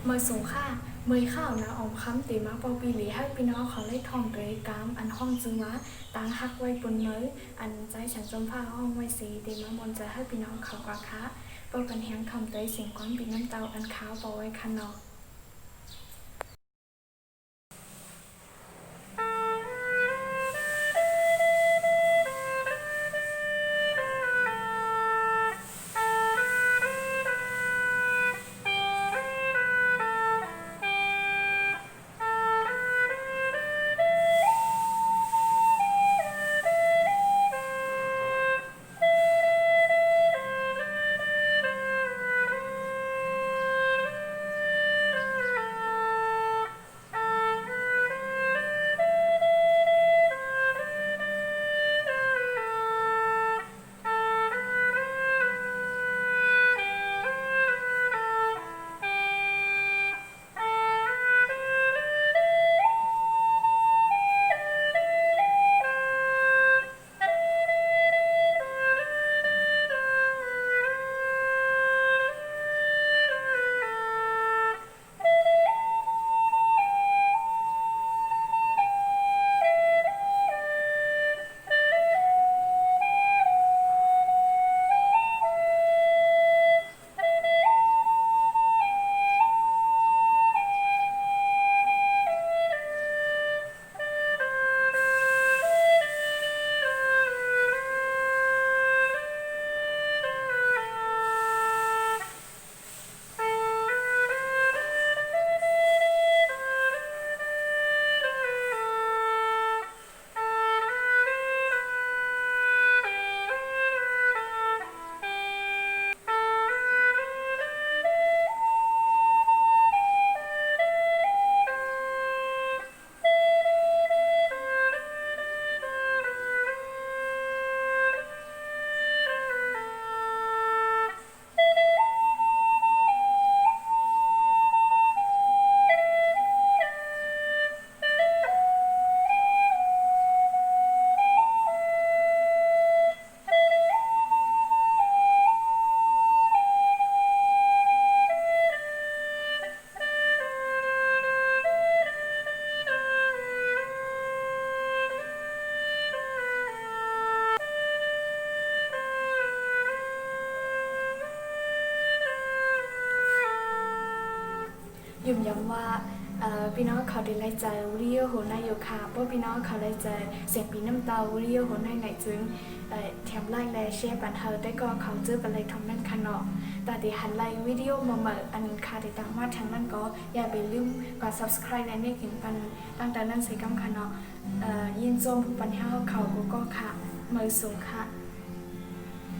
mời xuống kha mời khảo na ống khám tìm má bao bì lý hay pino khó lấy thòng tới cám ăn hoang dư má tăng hắc quay bún mới ăn trái chẳng giống pha hoang quay xì tìm má môn trái hay pino khảo quá khá bao cần hẹn thòng tới xiên quán bịน้ำtàu ăn kháo bao quay khăn nọยุ่มย้ำว่าพี่น้องเขาได้ไล่ใจวิดีโอหัวในอยู่ค่ะเพราะพี่น้องเขาไล่ใจเสียงปีน้ำตาวิดีโอหัวในไหนจึงแถมไล่และแชร์บันเทิงได้ก็เขาเจอเป็นไรทำนั่นขนาดแต่ที่หันไล่วิดีโอมาเหมือนอันค่ะที่ต่างมาทางนั้นก็อย่าไปลืมกด subscribe และนี่ถึงปันตั้งแต่นั้นใส่กำขนาดยินโจมผู้ปัญหาเขาก็ค่ะมือสูงค่ะ